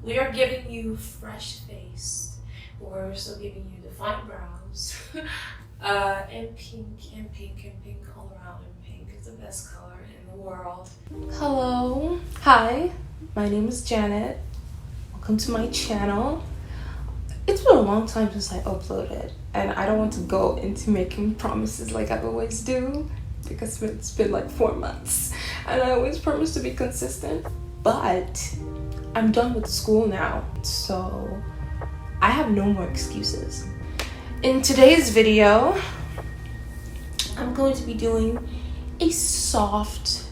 We are giving you fresh face. We're also giving you defined brows. And pink all around. And pink is the best color in the world. Hello. Hi. My name is Janet. Welcome to my channel. It's been a long time since I uploaded, and I don't want to go into making promises like I always do because it's been like 4 months and I always promise to be consistent, but I'm done with school now, so I have no more excuses. In today's video, I'm going to be doing a soft,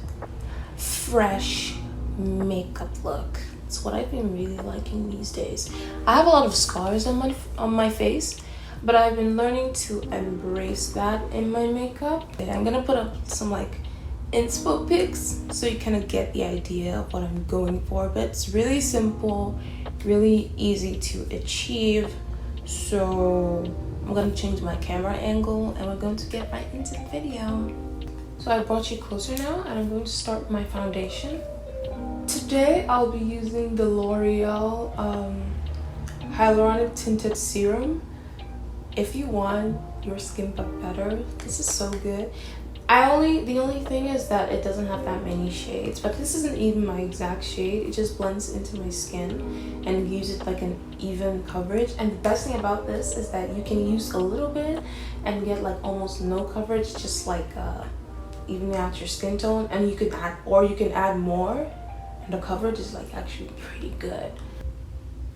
fresh makeup look. It's what I've been really liking these days. I have a lot of scars on my face, but I've been learning to embrace that in my makeup. And I'm gonna put up some like inspo pics so you kind of get the idea of what I'm going for, but it's really simple, really easy to achieve. So I'm gonna change my camera angle and we're going to get right into the video. So I brought you closer now and I'm going to start with my foundation. Today I'll be using the L'Oreal Hyaluronic Tinted Serum. If you want your skin but better, this is so good. The only thing is that it doesn't have that many shades, but this isn't even my exact shade. It just blends into my skin and gives it like an even coverage. And the best thing about this is that you can use a little bit and get like almost no coverage, just like evening out your skin tone. And you can add more, and the coverage is like actually pretty good.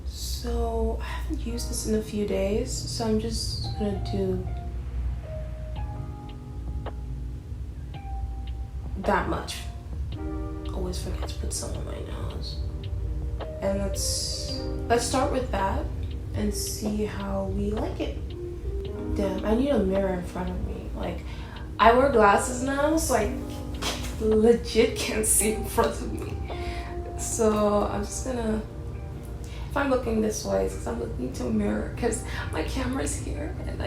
So I haven't used this in a few days, so I'm just gonna do that much. Always forget to put some on my nose. And let's start with that and see how we like it. Damn, I need a mirror in front of me. Like, I wear glasses now, so I legit can't see in front of me. So I'm just gonna, if I'm looking this way, it's because I'm looking to a mirror because my camera's here and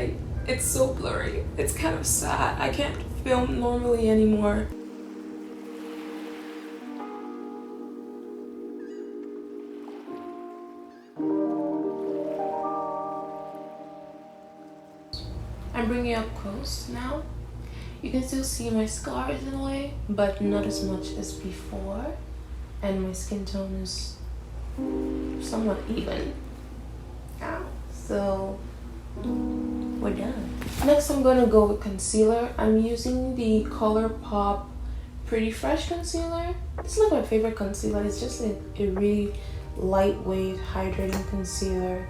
it's so blurry. It's kind of sad. I can't film normally anymore. I'm bringing it up close now. You can still see my scars in a way, but not as much as before. And my skin tone is somewhat even now. So we're done. Next I'm gonna go with concealer. I'm using the Colorpop Pretty Fresh concealer. This is like my favorite concealer. It's just a really lightweight, hydrating concealer.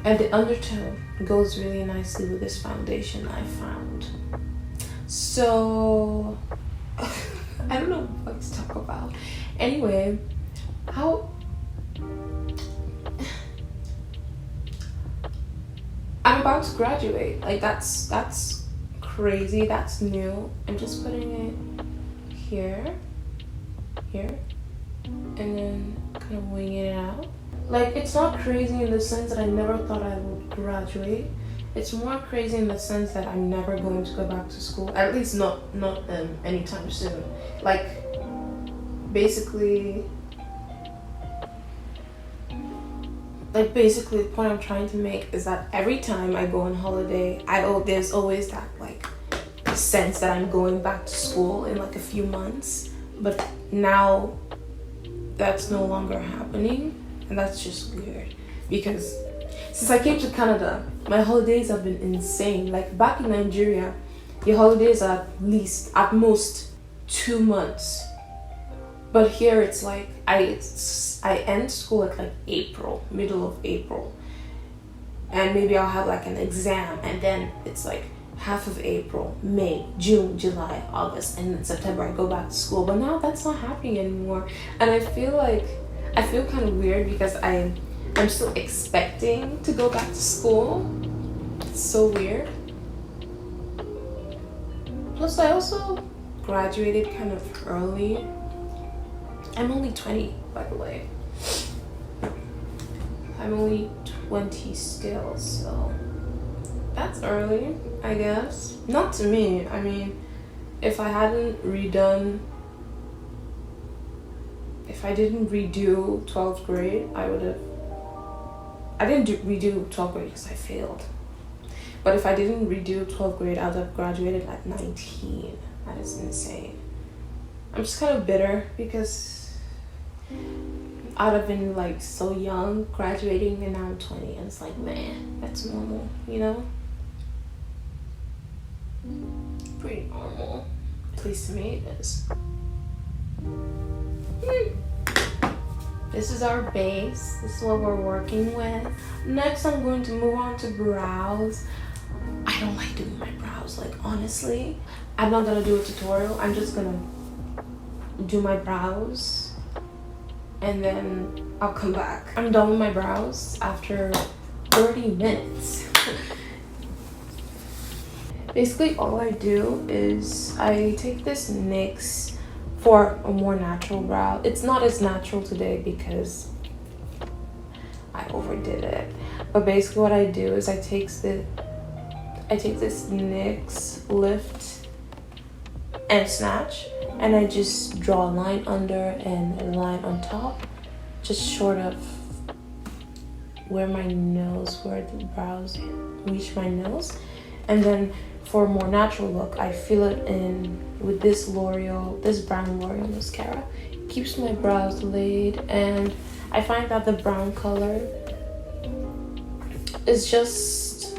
And the undertone goes really nicely with this foundation I found. So I don't know what to talk about. Anyway, I'm about to graduate. Like that's crazy. That's new. I'm just putting it here, and then kind of winging it out. Like, it's not crazy in the sense that I never thought I would graduate. It's more crazy in the sense that I'm never going to go back to school. At least not anytime soon. Like, basically the point I'm trying to make is that every time I go on holiday, there's always that like sense that I'm going back to school in like a few months. But now that's no longer happening. And that's just weird because since I came to Canada, my holidays have been insane. Like back in Nigeria, your holidays are at most 2 months. But here it's like I end school at like April, middle of April. And maybe I'll have like an exam and then it's like half of April, May, June, July, August, and in September I go back to school. But now that's not happening anymore. And I feel kind of weird because I'm still expecting to go back to school. It's so weird. Plus I also graduated kind of early. I'm only 20, by the way. I'm only 20 still, so that's early, I guess. Not to me. I mean, if I hadn't redone if I didn't redo 12th grade, I didn't redo 12th grade because I failed. But if I didn't redo 12th grade, I would have graduated at 19. That is insane. I'm just kind of bitter because I would have been like so young graduating, and now I'm 20, and it's like, man, that's normal, you know? Pretty normal. At least to me it is. This is our base. This is what we're working with. Next, I'm going to move on to brows. I don't like doing my brows, like, honestly. I'm not gonna do a tutorial. I'm just gonna do my brows and then I'll come back. I'm done with my brows after 30 minutes. Basically, all I do is I take this NYX for a more natural brow. It's not as natural today because I overdid it. But basically what I do is I take this NYX Lift and Snatch, and I just draw a line under and a line on top, just short of where the brows reach my nose. And then for a more natural look, I fill it in with this brown L'Oreal mascara. It keeps my brows laid, and I find that the brown color is just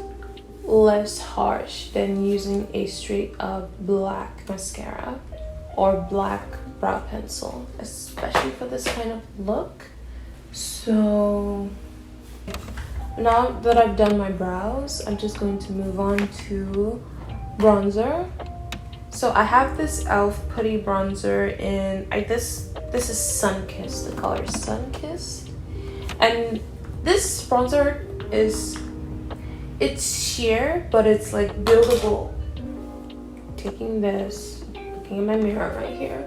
less harsh than using a straight up black mascara or black brow pencil, especially for this kind of look. So now that I've done my brows, I'm just going to move on to bronzer. So I have this e.l.f. putty bronzer in this is Sunkissed. The color is Sunkissed, and this bronzer it's sheer, but it's like buildable. Taking this, looking in my mirror right here,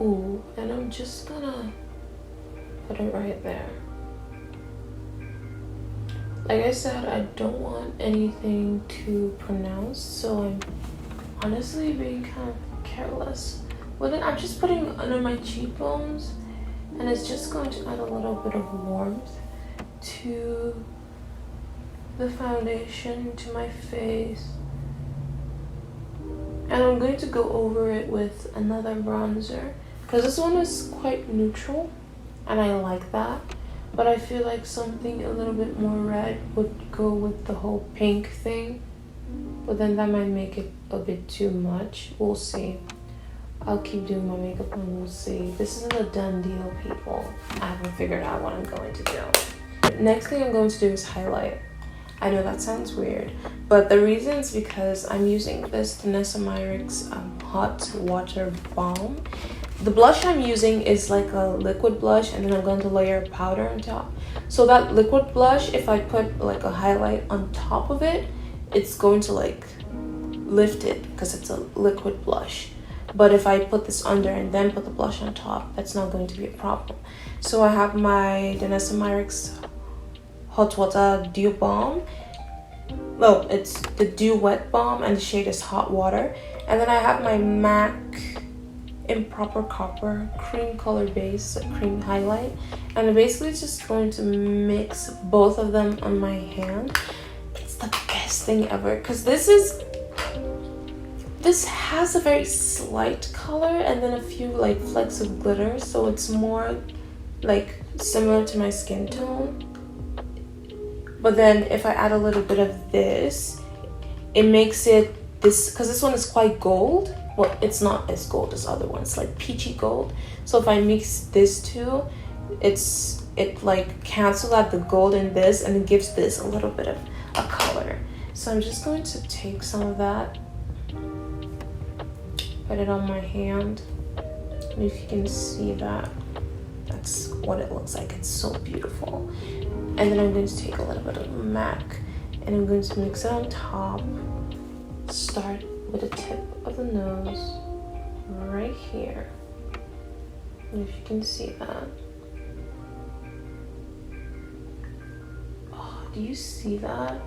ooh, and I'm just gonna put it right there. Like I said, I don't want anything too pronounced, so I'm honestly being kind of careless with it. I'm just putting it under my cheekbones, and it's just going to add a little bit of warmth to the foundation, to my face. And I'm going to go over it with another bronzer, because this one is quite neutral, and I like that. But I feel like something a little bit more red would go with the whole pink thing. But then that might make it a bit too much. We'll see. I'll keep doing my makeup and we'll see. This isn't a done deal, people. I haven't figured out what I'm going to do. Next thing I'm going to do is highlight. I know that sounds weird, but the reason is because I'm using this Vanessa Myricks Hot Water Balm. The blush I'm using is like a liquid blush, and then I'm going to layer powder on top. So that liquid blush, if I put like a highlight on top of it, it's going to like lift it because it's a liquid blush. But if I put this under and then put the blush on top, that's not going to be a problem. So I have my Vanessa Myricks Hot Water Dew Balm. Well, it's the Dew Wet Balm, and the shade is Hot Water. And then I have my MAC Improper Copper cream color base, cream highlight, and I'm basically just going to mix both of them on my hand. It's the best thing ever, because this has a very slight color and then a few like flecks of glitter, so it's more like similar to my skin tone. But then if I add a little bit of this, it makes it this, because this one is quite gold. Well, it's not as gold as other ones, like peachy gold. So if I mix this two, it like cancels out the gold in this, and it gives this a little bit of a color. So I'm just going to take some of that, put it on my hand, and if you can see that, that's what it looks like. It's so beautiful. And then I'm going to take a little bit of MAC, and I'm going to mix it on top. Start with the tip of the nose right here, and if you can see that, oh, do you see that?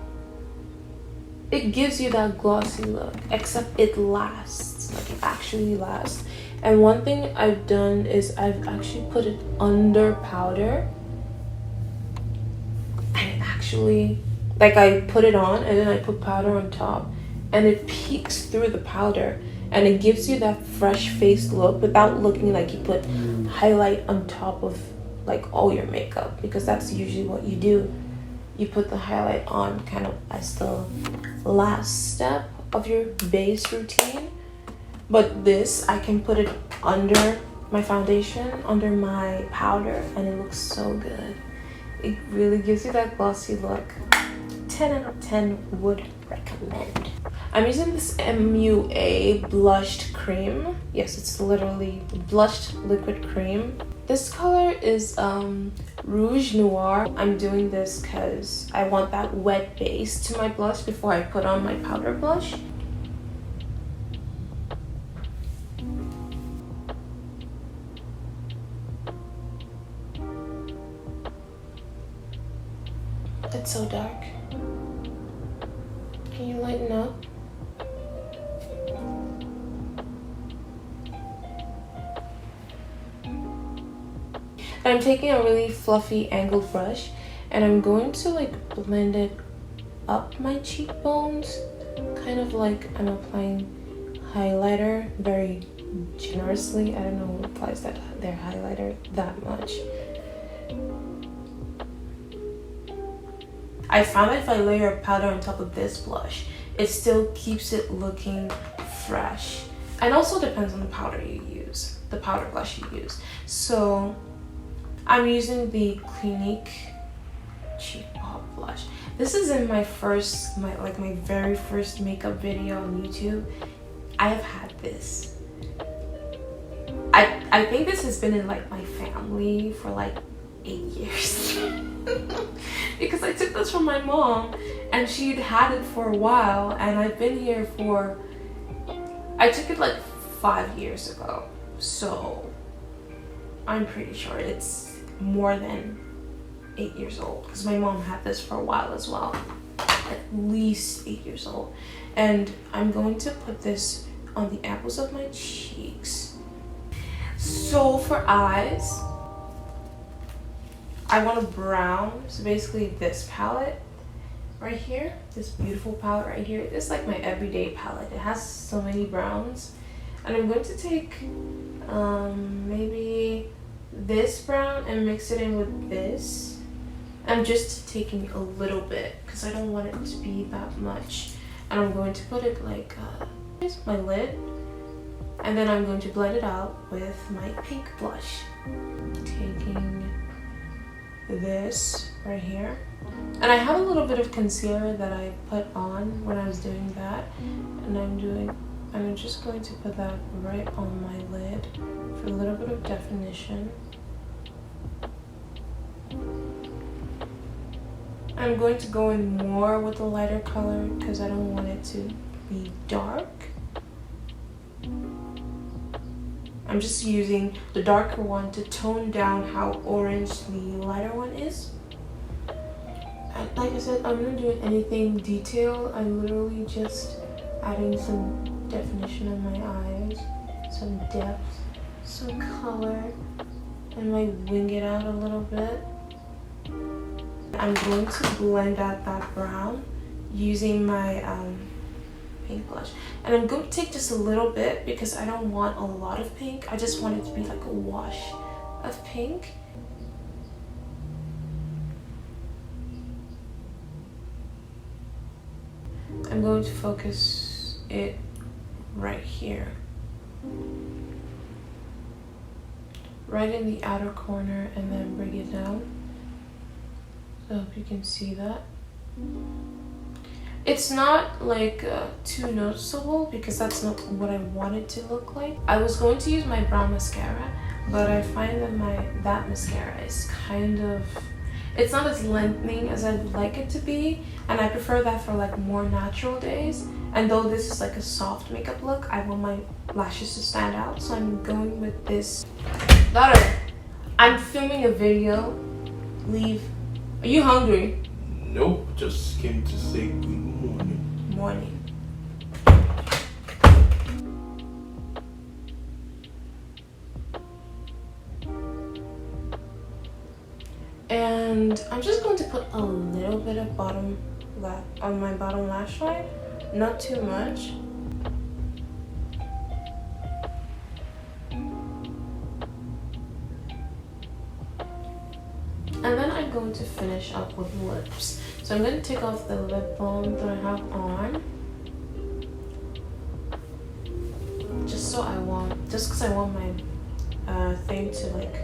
It gives you that glossy look, except it lasts, like it actually lasts. And one thing I've done is I've actually put it under powder. And it actually, like, I put it on and then I put powder on top. And it peeks through the powder. And it gives you that fresh face look without looking like you put highlight on top of like all your makeup, because that's usually what you do. You put the highlight on kind of as the last step of your base routine. But this, I can put it under my foundation, under my powder, and it looks so good. It really gives you that glossy look. 10 out of 10 would recommend. I'm using this MUA blushed cream. Yes, it's literally blushed liquid cream. This color is Rouge Noir. I'm doing this because I want that wet base to my blush before I put on my powder blush. It's so dark. Can you lighten up? I'm taking a really fluffy angled brush and I'm going to like blend it up my cheekbones, kind of like I'm applying highlighter very generously. I don't know who applies their highlighter that much. I found that if I layer powder on top of this blush, it still keeps it looking fresh. And also depends on the powder you use, the powder blush you use. So I'm using the Clinique Cheek Pop blush. This is in my very first makeup video on YouTube. I have had this. I think this has been in like my family for like 8 years. Because I took this from my mom and she'd had it for a while, and I've been here for, I took it like 5 years ago. So I'm pretty sure it's more than 8 years old, because my mom had this for a while as well. At least 8 years old. And I'm going to put this on the apples of my cheeks. So for eyes, I want a brown. So basically this palette right here, this beautiful palette right here, it's like my everyday palette. It has so many browns. And I'm going to take maybe this brown and mix it in with this. I'm just taking a little bit because I don't want it to be that much. And I'm going to put it like here's my lid, and then I'm going to blend it out with my pink blush. Taking this right here, and I have a little bit of concealer that I put on when I was doing that, and I'm just going to put that right on my lid for a little bit of definition. I'm going to go in more with the lighter color because I don't want it to be dark. I'm just using the darker one to tone down how orange the lighter one is. And like I said, I'm not doing anything detailed. I'm literally just adding some definition in my eyes, some depth, some color, and might wing it out a little bit. I'm going to blend out that brown using my pink blush, and I'm going to take just a little bit because I don't want a lot of pink. I just want it to be like a wash of pink. I'm going to focus it right here, right in the outer corner, and then bring it down. So I hope you can see that. It's not like too noticeable because that's not what I want it to look like. I was going to use my brown mascara, but I find that that mascara is kind of, it's not as lengthening as I would like it to be, and I prefer that for like more natural days. And though this is like a soft makeup look, I want my lashes to stand out, so I'm going with this. Daughter, I'm filming a video. Leave. Are you hungry? Nope, just came to say good morning. Morning. And I'm just going to put a little bit of on my bottom lash line, not too much. And then I'm going to finish up with lips. So I'm going to take off the lip balm that I have on. Just because I want my thing to like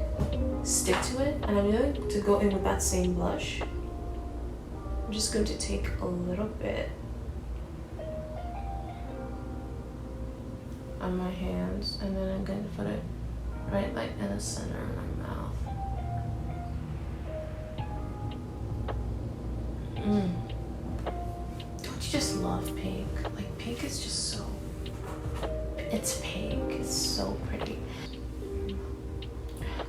stick to it. And I'm going to go in with that same blush. I'm just going to take a little bit on my hands, and then I'm going to put it right like in the center of my mouth. Don't you just love pink? Like, pink is just so... It's pink. It's so pretty.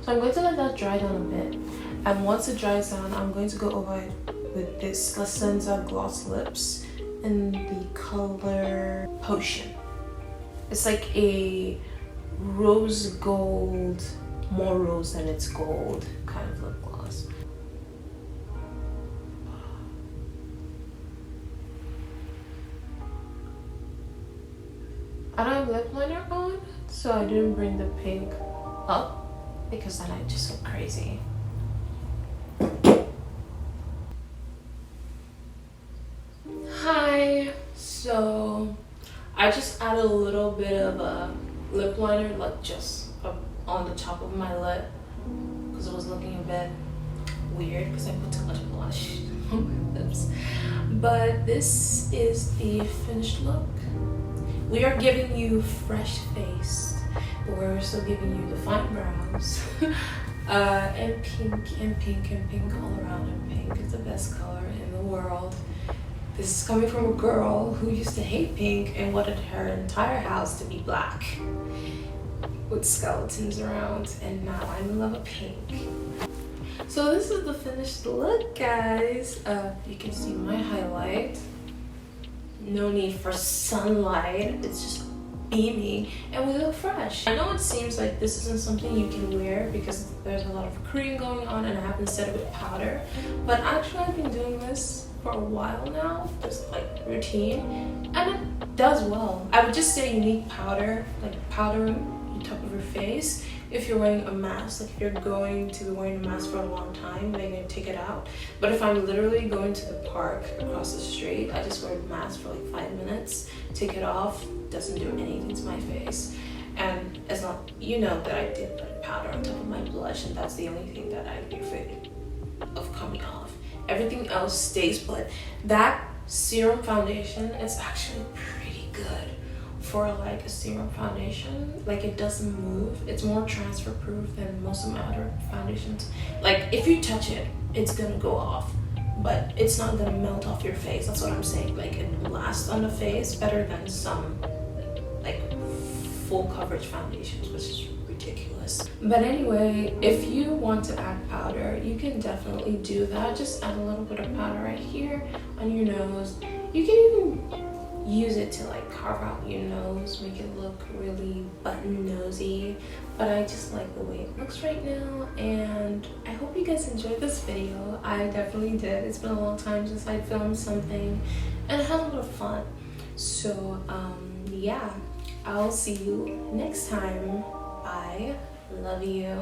So I'm going to let that dry down a bit. And once it dries down, I'm going to go over it with this Lasenza Gloss Lips in the color Potion. It's like a rose gold, more rose than it's gold kind of lip gloss. I don't have lip liner on, so I didn't bring the pink up because then I just look crazy. Hi, so I just added a little bit of a lip liner, like just on the top of my lip, because it was looking a bit weird because I put too much blush on my lips. But this is the finished look. We are giving you fresh face, but we're still giving you the fine brows. And pink and pink and pink all around, and pink is the best color in the world. This is coming from a girl who used to hate pink and wanted her entire house to be black with skeletons around, and now I'm in love with pink. So this is the finished look, guys. You can see my highlight. No need for sunlight, it's just beaming, and we look fresh. I know it seems like this isn't something you can wear because there's a lot of cream going on and I haven't set it with powder, but actually I've been doing this for a while now, this like routine, and it does well. I would just say you need powder, like powder on top of your face if you're wearing a mask. Like if you're going to be wearing a mask for a long time, then you're gonna take it out. But if I'm literally going to the park across the street, I just wear a mask for like 5 minutes, take it off, doesn't do anything to my face. And it's not, you know that I did put powder on top of my blush, and that's the only thing that I'd be afraid of coming off. Everything else stays put. That serum foundation is actually pretty good for like a serum foundation. Like it doesn't move. It's more transfer proof than most of my other foundations. Like if you touch it, it's gonna go off, but it's not gonna melt off your face. That's what I'm saying. Like it lasts on the face better than some like full coverage foundations, which is ridiculous. But anyway, if you want to add powder, you can definitely do that. Just add a little bit of powder right here on your nose. You can even use it to like carve out your nose, make it look really button nosy, but I just like the way it looks right now. And I hope you guys enjoyed this video. I definitely did. It's been a long time since I filmed something, and I had a lot of fun. So yeah, I'll see you next time. I love you.